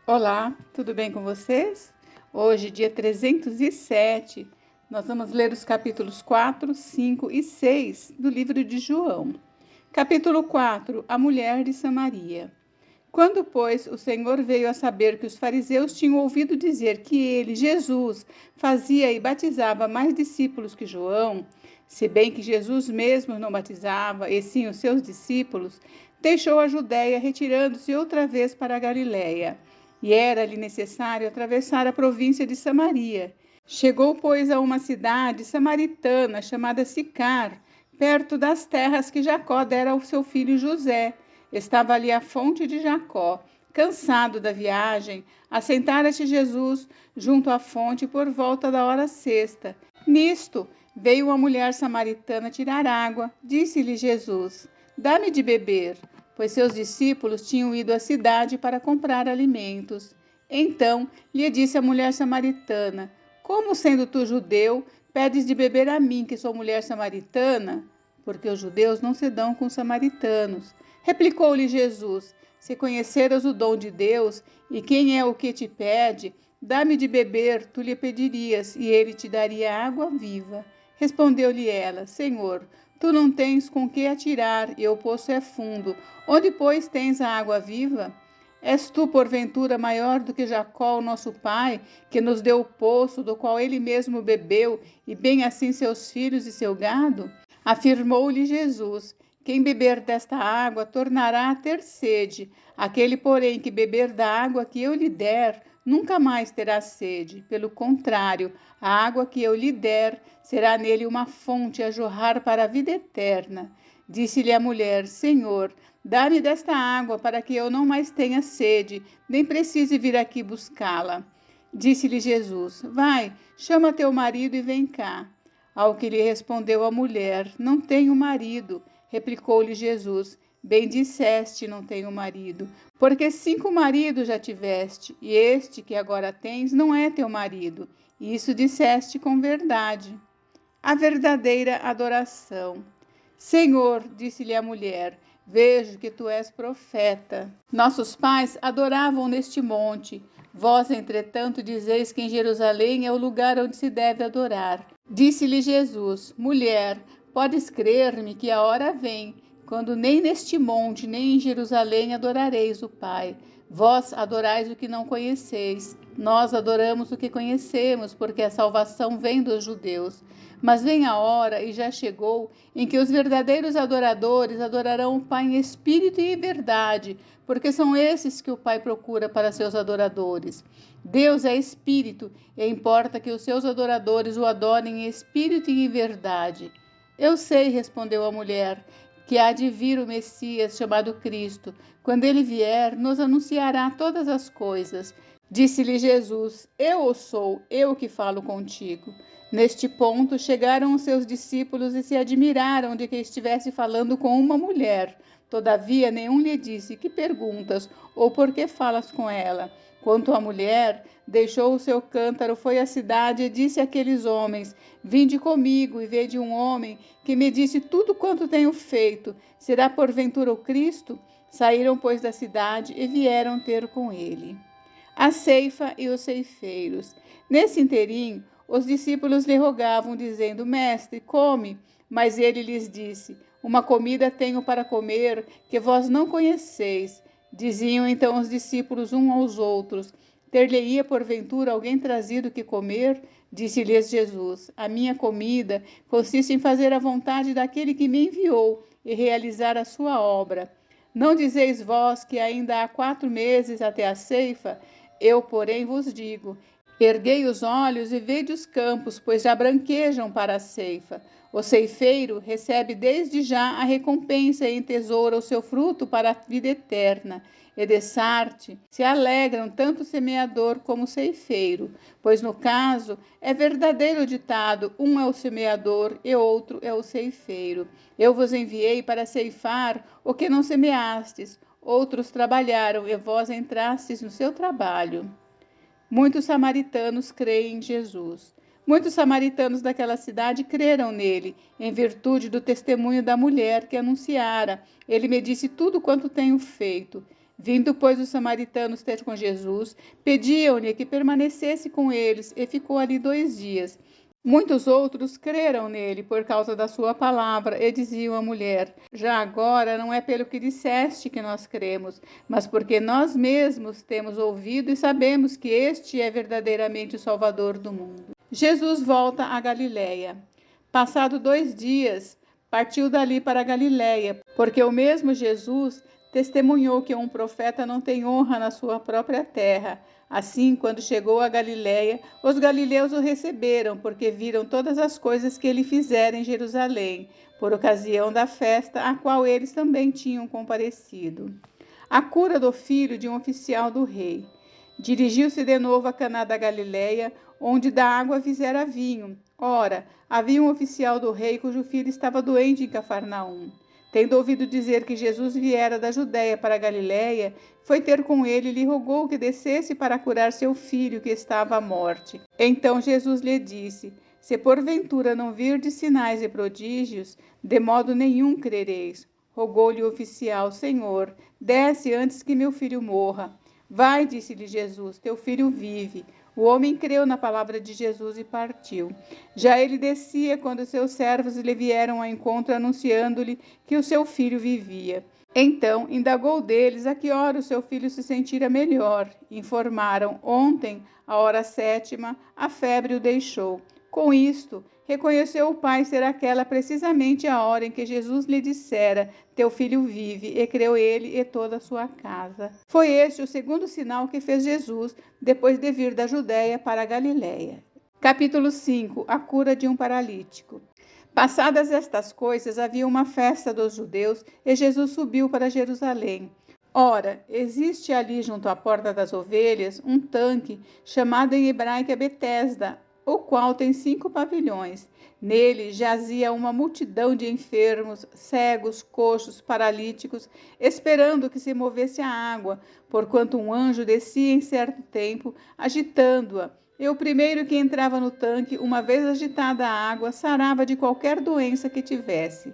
Olá, tudo bem com vocês? Hoje, dia 307, nós vamos ler os capítulos 4, 5 e 6 do livro de João. Capítulo 4, a mulher de Samaria. Quando, pois, o Senhor veio a saber que os fariseus tinham ouvido dizer que ele, Jesus, fazia e batizava mais discípulos que João, se bem que Jesus mesmo não batizava, e sim os seus discípulos, deixou a Judéia, retirando-se outra vez para a Galiléia. E era-lhe necessário atravessar a província de Samaria. Chegou, pois, a uma cidade samaritana chamada Sicar, perto das terras que Jacó dera ao seu filho José. Estava ali a fonte de Jacó. Cansado da viagem, assentara-se Jesus junto à fonte por volta da hora sexta. Nisto, veio uma mulher samaritana tirar água. Disse-lhe Jesus: Dá-me de beber, pois seus discípulos tinham ido à cidade para comprar alimentos. Então lhe disse a mulher samaritana: Como, sendo tu judeu, pedes de beber a mim, que sou mulher samaritana? Porque os judeus não se dão com os samaritanos. Replicou-lhe Jesus: Se conheceras o dom de Deus e quem é o que te pede, dá-me de beber, tu lhe pedirias, e ele te daria água viva. Respondeu-lhe ela: Senhor, tu não tens com que atirar, e o poço é fundo. Onde, pois, tens a água viva? És tu, porventura, maior do que Jacó, nosso pai, que nos deu o poço, do qual ele mesmo bebeu, e bem assim seus filhos e seu gado? Afirmou-lhe Jesus: Quem beber desta água tornará a ter sede. Aquele, porém, que beber da água que eu lhe der, nunca mais terá sede. Pelo contrário, a água que eu lhe der será nele uma fonte a jorrar para a vida eterna. Disse-lhe a mulher: Senhor, dá-me desta água para que eu não mais tenha sede, nem precise vir aqui buscá-la. Disse-lhe Jesus: Vai, chama teu marido e vem cá. Ao que lhe respondeu a mulher: Não tenho marido. Replicou-lhe Jesus: Bem disseste, não tenho marido, porque 5 maridos já tiveste, e este que agora tens não é teu marido. Isso disseste com verdade. A verdadeira adoração. Senhor, disse-lhe a mulher, vejo que tu és profeta. Nossos pais adoravam neste monte. Vós, entretanto, dizeis que em Jerusalém é o lugar onde se deve adorar. Disse-lhe Jesus: Mulher, podes crer-me que a hora vem, quando nem neste monte, nem em Jerusalém adorareis o Pai. Vós adorais o que não conheceis. Nós adoramos o que conhecemos, porque a salvação vem dos judeus. Mas vem a hora, e já chegou, em que os verdadeiros adoradores adorarão o Pai em espírito e em verdade, porque são esses que o Pai procura para seus adoradores. Deus é espírito, e importa que os seus adoradores o adorem em espírito e em verdade. Eu sei, respondeu a mulher, que há de vir o Messias, chamado Cristo. Quando ele vier, nos anunciará todas as coisas. Disse-lhe Jesus: Eu o sou, eu que falo contigo. Neste ponto, chegaram os seus discípulos e se admiraram de que estivesse falando com uma mulher. Todavia, nenhum lhe disse: Que perguntas? Ou por que falas com ela? Quanto à mulher, deixou o seu cântaro, foi à cidade e disse àqueles homens: Vinde comigo e vede um homem que me disse tudo quanto tenho feito. Será porventura o Cristo? Saíram, pois, da cidade e vieram ter com ele. A ceifa e os ceifeiros. Nesse interim, os discípulos lhe rogavam, dizendo: Mestre, come. Mas ele lhes disse: Uma comida tenho para comer que vós não conheceis. Diziam então os discípulos uns aos outros: Ter-lhe-ia porventura alguém trazido que comer? Disse-lhes Jesus: A minha comida consiste em fazer a vontade daquele que me enviou e realizar a sua obra. Não dizeis vós que ainda há 4 meses até a ceifa? Eu, porém, vos digo: erguei os olhos e vede os campos, pois já branquejam para a ceifa. O ceifeiro recebe desde já a recompensa e entesoura o seu fruto para a vida eterna. E de Sarte se alegram tanto o semeador como o ceifeiro, pois no caso é verdadeiro o ditado: um é o semeador e outro é o ceifeiro. Eu vos enviei para ceifar o que não semeastes. Outros trabalharam e vós entrastes no seu trabalho. Muitos samaritanos creem em Jesus. Muitos samaritanos daquela cidade creram nele, em virtude do testemunho da mulher que anunciara: Ele me disse tudo quanto tenho feito. Vindo, pois, os samaritanos ter com Jesus, pediam-lhe que permanecesse com eles, e ficou ali 2 dias. Muitos outros creram nele por causa da sua palavra, e diziam à mulher: já agora não é pelo que disseste que nós cremos, mas porque nós mesmos temos ouvido e sabemos que este é verdadeiramente o Salvador do mundo. Jesus volta a Galiléia. Passado 2 dias, partiu dali para a Galiléia, porque o mesmo Jesus testemunhou que um profeta não tem honra na sua própria terra. Assim, quando chegou a Galiléia, os galileus o receberam, porque viram todas as coisas que ele fizera em Jerusalém, por ocasião da festa a qual eles também tinham comparecido. A cura do filho de um oficial do rei. Dirigiu-se de novo a Caná da Galiléia, onde da água fizera vinho. Ora, havia um oficial do rei cujo filho estava doente em Cafarnaum. Tendo ouvido dizer que Jesus viera da Judéia para a Galiléia, foi ter com ele e lhe rogou que descesse para curar seu filho, que estava à morte. Então Jesus lhe disse: se porventura não virdes sinais e prodígios, de modo nenhum crereis. Rogou-lhe o oficial: Senhor, desce antes que meu filho morra. Vai, disse-lhe Jesus, teu filho vive. O homem creu na palavra de Jesus e partiu. Já ele descia quando seus servos lhe vieram ao encontro, anunciando-lhe que o seu filho vivia. Então indagou deles a que hora o seu filho se sentira melhor. Informaram: ontem, à hora 7ª, a febre o deixou. Com isto, reconheceu o pai ser aquela precisamente a hora em que Jesus lhe dissera: teu filho vive, e creu ele e toda a sua casa. Foi este o segundo sinal que fez Jesus, depois de vir da Judéia para a Galiléia. Capítulo 5. A cura de um paralítico. Passadas estas coisas, havia uma festa dos judeus, e Jesus subiu para Jerusalém. Ora, existe ali junto à porta das ovelhas um tanque, chamado em hebraico Betesda, o qual tem 5 pavilhões. Nele jazia uma multidão de enfermos, cegos, coxos, paralíticos, esperando que se movesse a água, porquanto um anjo descia em certo tempo, agitando-a. E o primeiro que entrava no tanque, uma vez agitada a água, sarava de qualquer doença que tivesse.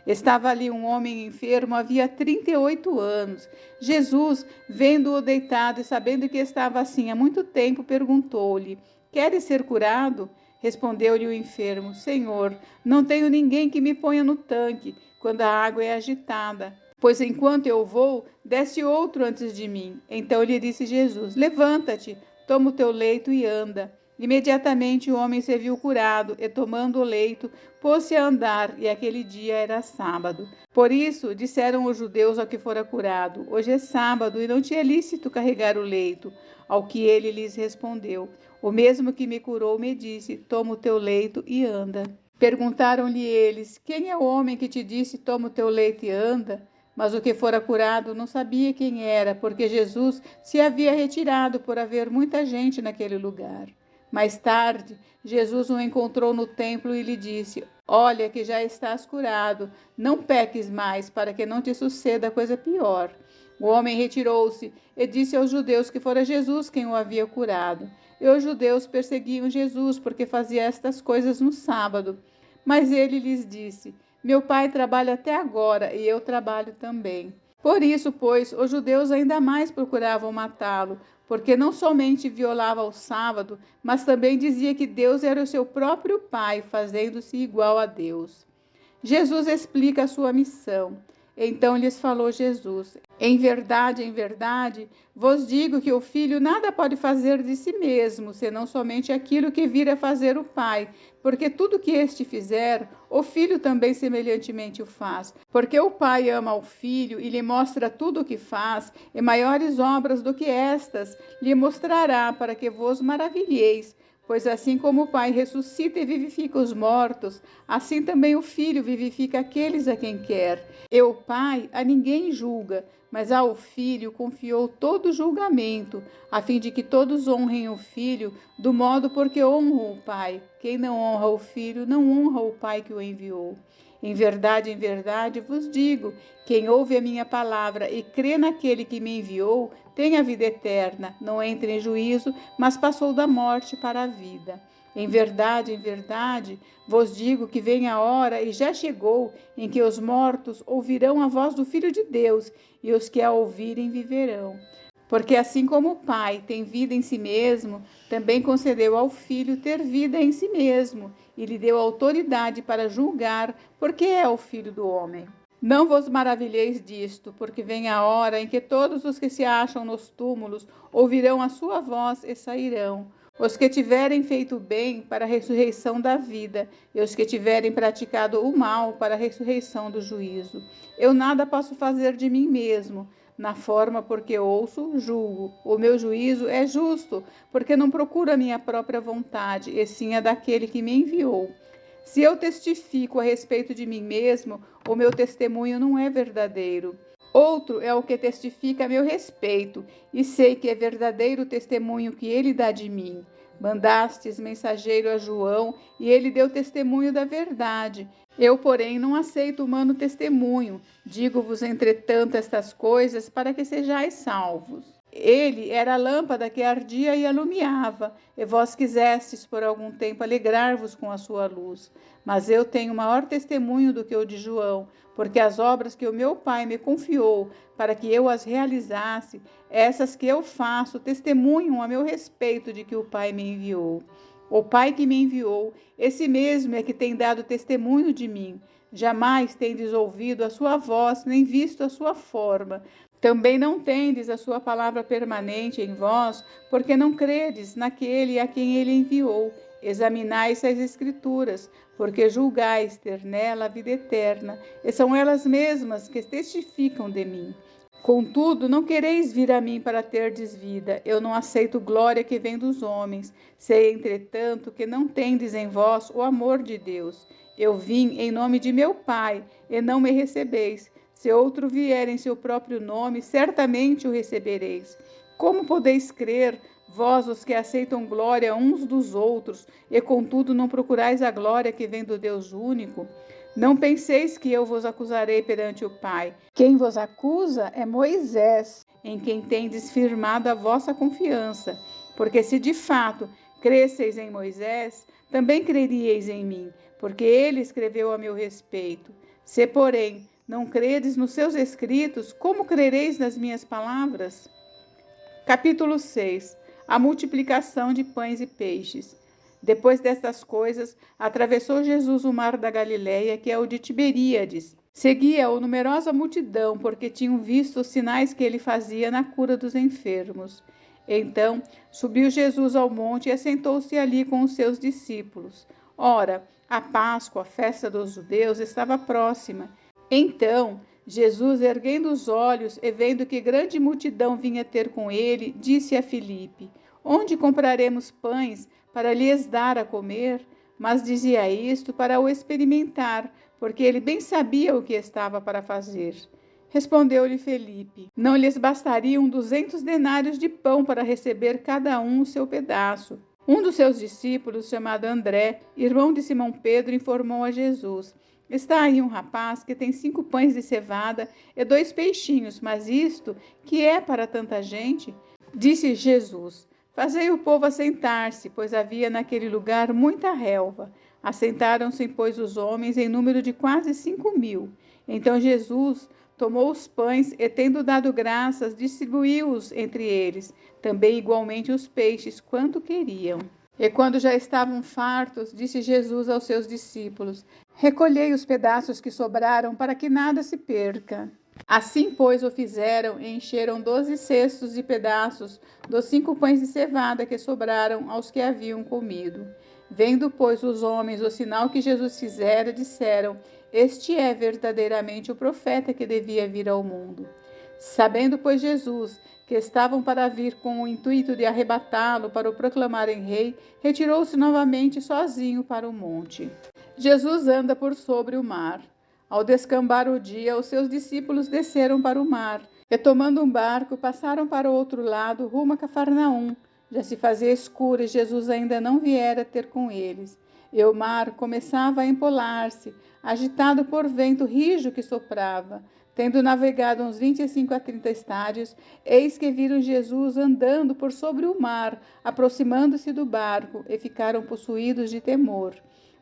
Estava ali um homem enfermo havia 38 anos. Jesus, vendo-o deitado e sabendo que estava assim há muito tempo, perguntou-lhe: queres ser curado? Respondeu-lhe o enfermo: Senhor, não tenho ninguém que me ponha no tanque quando a água é agitada, pois enquanto eu vou, desce outro antes de mim. Então lhe disse Jesus: levanta-te, toma o teu leito e anda. Imediatamente o homem se viu curado, e tomando o leito, pôs-se a andar, e aquele dia era sábado. Por isso disseram os judeus ao que fora curado: hoje é sábado, e não te é lícito carregar o leito. Ao que ele lhes respondeu: o mesmo que me curou me disse: toma o teu leito e anda. Perguntaram-lhe eles: quem é o homem que te disse: toma o teu leito e anda? Mas o que fora curado não sabia quem era, porque Jesus se havia retirado por haver muita gente naquele lugar. Mais tarde, Jesus o encontrou no templo e lhe disse: olha que já estás curado, não peques mais, para que não te suceda coisa pior. O homem retirou-se e disse aos judeus que fora Jesus quem o havia curado. E os judeus perseguiam Jesus porque fazia estas coisas no sábado. Mas ele lhes disse: meu pai trabalha até agora e eu trabalho também. Por isso, pois, os judeus ainda mais procuravam matá-lo, porque não somente violava o sábado, mas também dizia que Deus era o seu próprio Pai, fazendo-se igual a Deus. Jesus explica a sua missão. Então lhes falou Jesus: em verdade, vos digo que o filho nada pode fazer de si mesmo, senão somente aquilo que vir a fazer o Pai, porque tudo que este fizer, o filho também semelhantemente o faz. Porque o Pai ama o filho e lhe mostra tudo o que faz, e maiores obras do que estas lhe mostrará, para que vos maravilheis. Pois assim como o Pai ressuscita e vivifica os mortos, assim também o Filho vivifica aqueles a quem quer. E o Pai a ninguém julga, mas ao Filho confiou todo o julgamento, a fim de que todos honrem o Filho do modo porque honram o Pai. Quem não honra o Filho, não honra o Pai que o enviou. Em verdade vos digo: quem ouve a minha palavra e crê naquele que me enviou, tem a vida eterna, não entra em juízo, mas passou da morte para a vida. Em verdade, vos digo que vem a hora, e já chegou, em que os mortos ouvirão a voz do Filho de Deus, e os que a ouvirem viverão. Porque assim como o Pai tem vida em si mesmo, também concedeu ao Filho ter vida em si mesmo, e lhe deu autoridade para julgar, porque é o Filho do homem. Não vos maravilheis disto, porque vem a hora em que todos os que se acham nos túmulos ouvirão a sua voz e sairão. Os que tiverem feito bem, para a ressurreição da vida, e os que tiverem praticado o mal, para a ressurreição do juízo. Eu nada posso fazer de mim mesmo. Na forma porque ouço, julgo. O meu juízo é justo, porque não procuro a minha própria vontade, e sim a daquele que me enviou. Se eu testifico a respeito de mim mesmo, o meu testemunho não é verdadeiro. Outro é o que testifica a meu respeito, e sei que é verdadeiro o testemunho que ele dá de mim. Mandastes mensageiro a João, e ele deu testemunho da verdade. Eu, porém, não aceito humano testemunho. Digo-vos, entretanto, estas coisas para que sejais salvos. Ele era a lâmpada que ardia e alumiava, e vós quisestes por algum tempo alegrar-vos com a sua luz. Mas eu tenho maior testemunho do que o de João, porque as obras que o meu Pai me confiou para que eu as realizasse, essas que eu faço, testemunham a meu respeito de que o Pai me enviou. O Pai que me enviou, esse mesmo é que tem dado testemunho de mim. Jamais tendes ouvido a sua voz, nem visto a sua forma. Também não tendes a sua palavra permanente em vós, porque não credes naquele a quem ele enviou. Examinais as Escrituras, porque julgais ter nela a vida eterna, e são elas mesmas que testificam de mim. Contudo, não quereis vir a mim para terdes vida. Eu não aceito glória que vem dos homens. Sei, entretanto, que não tendes em vós o amor de Deus. Eu vim em nome de meu Pai, e não me recebeis. Se outro vier em seu próprio nome, certamente o recebereis. Como podeis crer, vós os que aceitam glória uns dos outros, e contudo não procurais a glória que vem do Deus único? Não penseis que eu vos acusarei perante o Pai. Quem vos acusa é Moisés, em quem tendes firmado a vossa confiança. Porque se de fato cresceis em Moisés, também creríeis em mim, porque ele escreveu a meu respeito. Se, porém, não credes nos seus escritos, como crereis nas minhas palavras? Capítulo 6. A multiplicação de pães e peixes. Depois destas coisas, atravessou Jesus o mar da Galileia, que é o de Tiberíades. Seguia-o numerosa multidão, porque tinham visto os sinais que ele fazia na cura dos enfermos. Então, subiu Jesus ao monte e assentou-se ali com os seus discípulos. Ora, a Páscoa, a festa dos judeus, estava próxima. Então, Jesus, erguendo os olhos e vendo que grande multidão vinha ter com ele, disse a Filipe: Onde compraremos pães para lhes dar a comer? Mas dizia isto para o experimentar, porque ele bem sabia o que estava para fazer. Respondeu-lhe Filipe: Não lhes bastariam 200 denários de pão para receber cada um o seu pedaço. Um dos seus discípulos, chamado André, irmão de Simão Pedro, informou a Jesus: Está aí um rapaz que tem 5 pães de cevada e 2 peixinhos, mas isto que é para tanta gente? Disse Jesus: Fazei o povo assentar-se, pois havia naquele lugar muita relva. Assentaram-se, pois, os homens em número de quase 5.000. Então Jesus tomou os pães e, tendo dado graças, distribuiu-os entre eles, também igualmente os peixes, quanto queriam. E quando já estavam fartos, disse Jesus aos seus discípulos: Recolhei os pedaços que sobraram, para que nada se perca. Assim, pois, o fizeram e encheram 12 cestos de pedaços dos 5 pães de cevada que sobraram aos que haviam comido. Vendo, pois, os homens o sinal que Jesus fizera, disseram: Este é verdadeiramente o profeta que devia vir ao mundo. Sabendo, pois, Jesus que estavam para vir com o intuito de arrebatá-lo para o proclamarem rei, retirou-se novamente sozinho para o monte. Jesus anda por sobre o mar. Ao descambar o dia, os seus discípulos desceram para o mar, e tomando um barco, passaram para o outro lado, rumo a Cafarnaum. Já se fazia escuro e Jesus ainda não viera ter com eles. E o mar começava a empolar-se, agitado por vento rijo que soprava. Tendo navegado uns 25 a 30 estádios, eis que viram Jesus andando por sobre o mar, aproximando-se do barco, e ficaram possuídos de temor.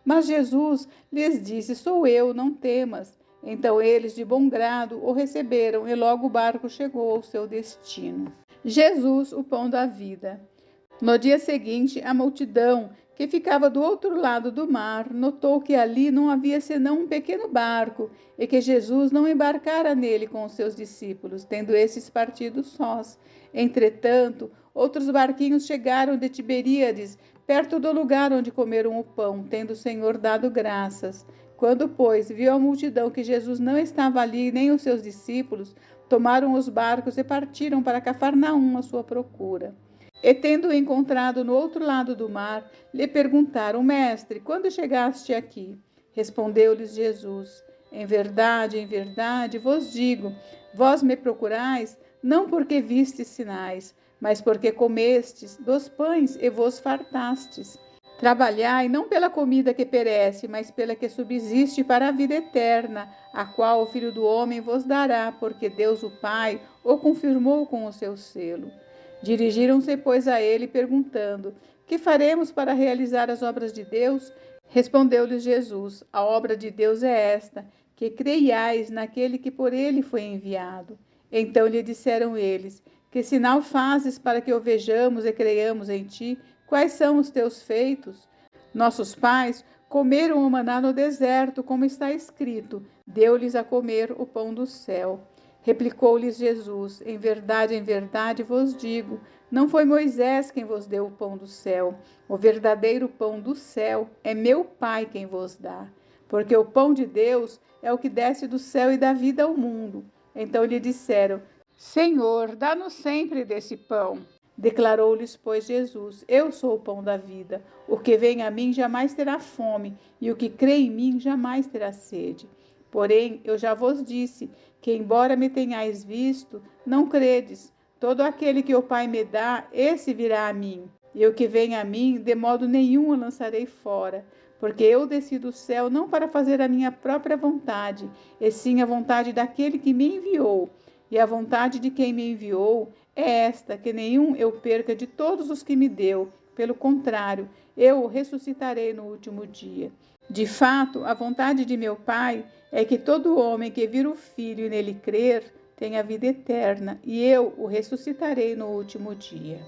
Mas Jesus lhes disse: Sou eu, não temas. Então eles, de bom grado, o receberam, e logo o barco chegou ao seu destino. Jesus, o pão da vida. No dia seguinte, a multidão, que ficava do outro lado do mar, notou que ali não havia senão um pequeno barco, e que Jesus não embarcara nele com os seus discípulos, tendo esses partido sós. Entretanto, outros barquinhos chegaram de Tiberíades, perto do lugar onde comeram o pão, tendo o Senhor dado graças. Quando, pois, viu a multidão que Jesus não estava ali, nem os seus discípulos, tomaram os barcos e partiram para Cafarnaum à sua procura. E tendo-o encontrado no outro lado do mar, lhe perguntaram: Mestre, quando chegaste aqui? Respondeu-lhes Jesus: em verdade, vos digo, vós me procurais, não porque vistes sinais, mas porque comestes dos pães e vos fartastes. Trabalhai não pela comida que perece, mas pela que subsiste para a vida eterna, a qual o Filho do Homem vos dará, porque Deus o Pai o confirmou com o seu selo. Dirigiram-se, pois, a ele, perguntando: Que faremos para realizar as obras de Deus? Respondeu-lhes Jesus: A obra de Deus é esta, que creiais naquele que por ele foi enviado. Então lhe disseram eles: Que sinal fazes para que o vejamos e creiamos em ti? Quais são os teus feitos? Nossos pais comeram o maná no deserto, como está escrito: Deu-lhes a comer o pão do céu. Replicou-lhes Jesus: em verdade vos digo, não foi Moisés quem vos deu o pão do céu. O verdadeiro pão do céu é meu Pai quem vos dá. Porque o pão de Deus é o que desce do céu e dá vida ao mundo. Então lhe disseram: Senhor, dá-nos sempre desse pão. Declarou-lhes, pois, Jesus: Eu sou o pão da vida. O que vem a mim jamais terá fome, e o que crê em mim jamais terá sede. Porém, eu já vos disse que, embora me tenhais visto, não credes. Todo aquele que o Pai me dá, esse virá a mim. E o que vem a mim, de modo nenhum o lançarei fora. Porque eu desci do céu não para fazer a minha própria vontade, e sim a vontade daquele que me enviou. E a vontade de quem me enviou é esta, que nenhum eu perca de todos os que me deu. Pelo contrário, eu o ressuscitarei no último dia. De fato, a vontade de meu Pai é que todo homem que vir o Filho e nele crer tenha vida eterna, e eu o ressuscitarei no último dia.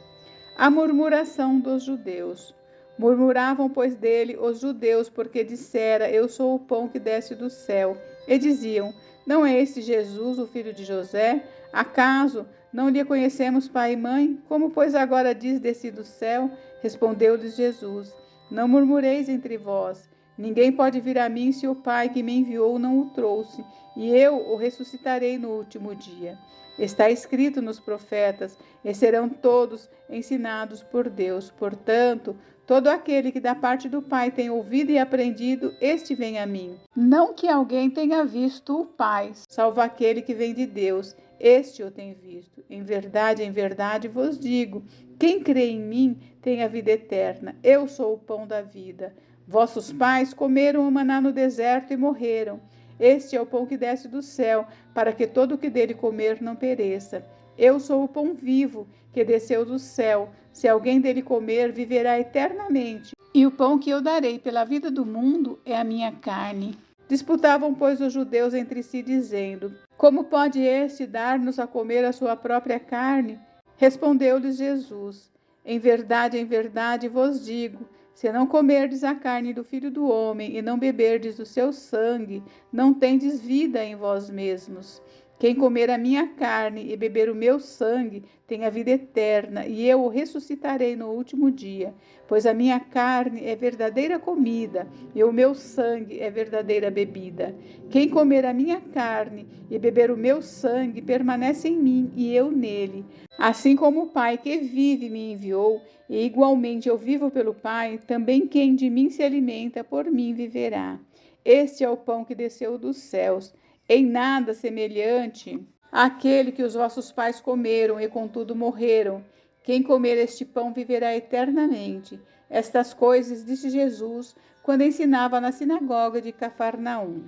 A murmuração dos judeus. Murmuravam, pois, dele os judeus, porque dissera: Eu sou o pão que desce do céu. E diziam: Não é este Jesus, o filho de José? Acaso não lhe conhecemos pai e mãe? Como, pois, agora diz: Desci do céu? Respondeu-lhes Jesus: Não murmureis entre vós. Ninguém pode vir a mim se o Pai que me enviou não o trouxe, e eu o ressuscitarei no último dia. Está escrito nos profetas, e serão todos ensinados por Deus. Portanto, todo aquele que da parte do Pai tem ouvido e aprendido, este vem a mim. Não que alguém tenha visto o Pai, salvo aquele que vem de Deus, este o tem visto. Em verdade vos digo, quem crê em mim tem a vida eterna. Eu sou o pão da vida. Vossos pais comeram o maná no deserto e morreram. Este é o pão que desce do céu, para que todo o que dele comer não pereça. Eu sou o pão vivo que desceu do céu. Se alguém dele comer, viverá eternamente. E o pão que eu darei pela vida do mundo é a minha carne. Disputavam, pois, os judeus entre si, dizendo: Como pode este dar-nos a comer a sua própria carne? Respondeu-lhes Jesus: em verdade vos digo, se não comerdes a carne do Filho do Homem e não beberdes do seu sangue, não tendes vida em vós mesmos. Quem comer a minha carne e beber o meu sangue tem a vida eterna, e eu o ressuscitarei no último dia. Pois a minha carne é verdadeira comida, e o meu sangue é verdadeira bebida. Quem comer a minha carne e beber o meu sangue permanece em mim, e eu nele. Assim como o Pai que vive me enviou, e igualmente eu vivo pelo Pai, também quem de mim se alimenta, por mim viverá. Este é o pão que desceu dos céus, em nada semelhante àquele que os vossos pais comeram e contudo morreram. Quem comer este pão viverá eternamente. Estas coisas disse Jesus quando ensinava na sinagoga de Cafarnaum.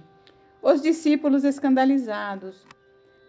Os discípulos escandalizados.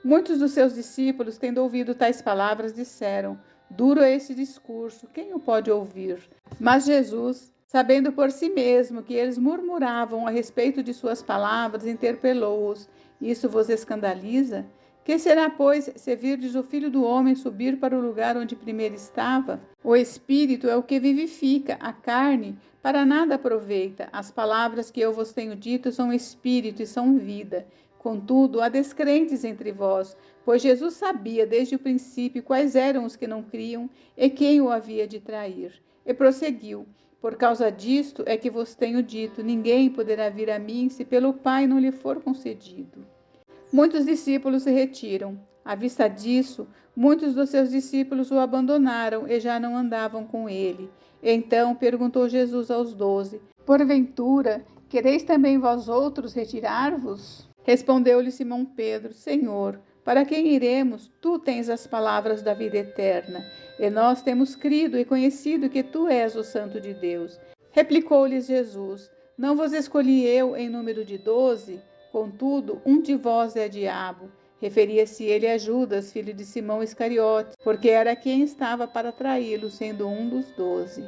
Muitos dos seus discípulos, tendo ouvido tais palavras, disseram: Duro é esse discurso, quem o pode ouvir? Mas Jesus, sabendo por si mesmo que eles murmuravam a respeito de suas palavras, interpelou-os: Isso vos escandaliza? Que será, pois, se virdes o Filho do Homem subir para o lugar onde primeiro estava? O Espírito é o que vivifica, a carne para nada aproveita. As palavras que eu vos tenho dito são espírito e são vida. Contudo, há descrentes entre vós, pois Jesus sabia desde o princípio quais eram os que não criam e quem o havia de trair. E prosseguiu: Por causa disto é que vos tenho dito: ninguém poderá vir a mim se pelo Pai não lhe for concedido. Muitos discípulos se retiram. À vista disso, muitos dos seus discípulos o abandonaram e já não andavam com ele. Então perguntou Jesus aos 12: Porventura, quereis também vós outros retirar-vos? Respondeu-lhe Simão Pedro: Senhor, para quem iremos? Tu tens as palavras da vida eterna, e nós temos crido e conhecido que tu és o Santo de Deus. Replicou-lhes Jesus: Não vos escolhi eu em número de 12? Contudo, um de vós é diabo. Referia-se ele a Judas, filho de Simão Iscariotes, porque era quem estava para traí-lo, sendo um dos 12.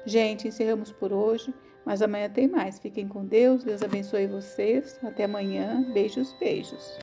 Gente, encerramos por hoje, mas amanhã tem mais. Fiquem com Deus, Deus abençoe vocês. Até amanhã. Beijos, beijos.